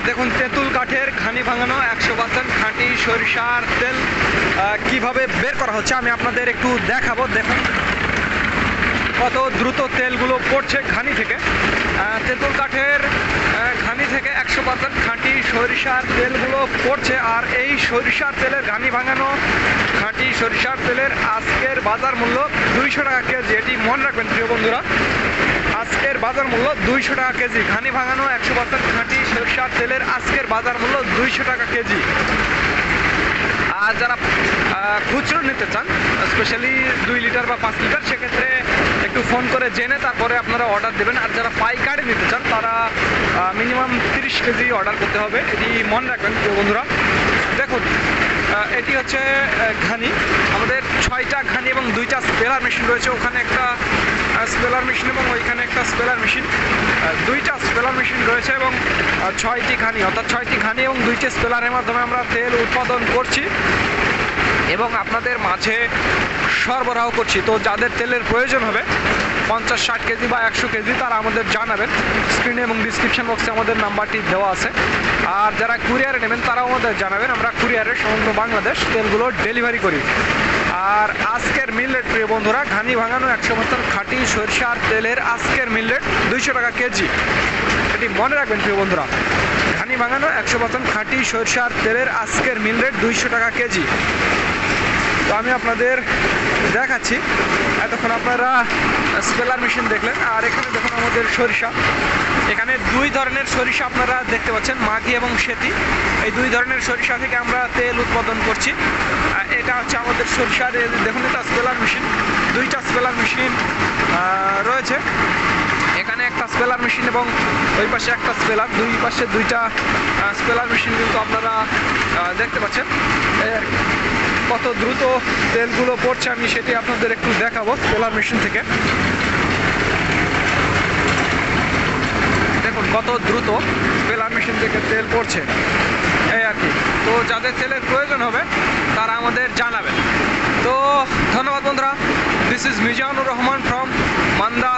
দেখুন তেঁতুল কাঠের ঘানি ভাঙানো 100% খাঁটি সরিষার তেল কিভাবে বের করা হচ্ছে আমি আপনাদের একটু দেখাবো। দেখুন কত দ্রুত তেলগুলো পড়ছে ঘানি থেকে। তেঁতুল কাঠের ঘানি থেকে 100% খাঁটি সরিষার তেলগুলো পড়ছে। আর এই সরিষার তেলের ঘানি ভাঙানো খাঁটি সরিষার তেলের আজকের বাজার মূল্য 200 টাকা কেজি। এটি মনে রাখবেন প্রিয় বন্ধুরা, আজকের বাজার মূল্য 200 টাকা কেজি। ঘানি ভাঙানো 100% খাঁটি সরিষার তেলের আজকের বাজার মূল্য 200 টাকা কেজি। আর যারা খুচরো নিতে চান, স্পেশালি 2 লিটার বা 5 লিটার, সেক্ষেত্রে একটু ফোন করে জেনে তারপরে আপনারা অর্ডার দেবেন। আর যারা পাইকারি নিতে চান তারা মিনিমাম 30 কেজি অর্ডার করতে হবে, এটি মনে রাখবেন প্রিয় বন্ধুরা। দেখুন এটি হচ্ছে ঘানি, আমাদের 6টা ঘানি এবং 2টা স্পেলার মেশিন রয়েছে। ওখানে একটা স্পেলার মেশিন এবং ওইখানে একটা স্পেলার মেশিন, 2টা স্পেলার মেশিন রয়েছে এবং 6টি ঘানি, অর্থাৎ 6টি ঘানি এবং 2টি স্পেলারের মাধ্যমে আমরা তেল উৎপাদন করছি এবং আপনাদের মাঝে সরবরাহ করছি। তো যাদের তেলের প্রয়োজন হবে 50-60 কেজি বা 100 কেজি তারা আমাদের জানাবেন। স্ক্রিনে এবং ডিসক্রিপশন বক্সে আমাদের নাম্বারটি দেওয়া আছে। আর যারা কুরিয়ারে নেবেন তারাও আমাদের জানাবেন, আমরা কুরিয়ারে সমগ্র বাংলাদেশ তেলগুলো ডেলিভারি করি। আর আজকের মিল রেট প্রিয় বন্ধুরা, ঘানি ভাঙানো 100% খাঁটি সরিষার তেলের আজকের মিল রেট 200 টাকা কেজি। এটি মনে রাখবেন প্রিয় বন্ধুরা, ঘানি ভাঙানো 100% খাঁটি সরিষার তেলের আজকের মিল রেট 200 টাকা কেজি। তো আমি আপনাদের দেখাচ্ছি। এতক্ষণ আপনারা স্পেলার মেশিন দেখলেন, আর এখানে দেখুন আমাদের সরিষা। এখানে 2 ধরনের সরিষা আপনারা দেখতে পাচ্ছেন, মাঘি এবং সেতি। এই 2 ধরনের সরিষা থেকে আমরা তেল উৎপাদন করছি। এটা হচ্ছে আমাদের সরিষার, দেখুন এটা স্পেলার মেশিন, 2টা স্পেলার মেশিন রয়েছে। এখানে একটা স্পেলার মেশিন এবং ওই পাশে একটা স্পেলার, 2 পাশে 2টা স্পেলার মেশিন কিন্তু আপনারা দেখতে পাচ্ছেন। কত দ্রুত তেলগুলো পড়ছে আমি সেটি আপনাদের একটু দেখাবো স্পেলার মেশিন থেকে। দেখুন কত দ্রুত স্পেলার মেশিন থেকে তেল পড়ছে, এই আর কি। তো যাদের তেলের প্রয়োজন হবে তারা আমাদের জানাবেন। তো ধন্যবাদ বন্ধুরা, this is Mizanur Rahman from Manda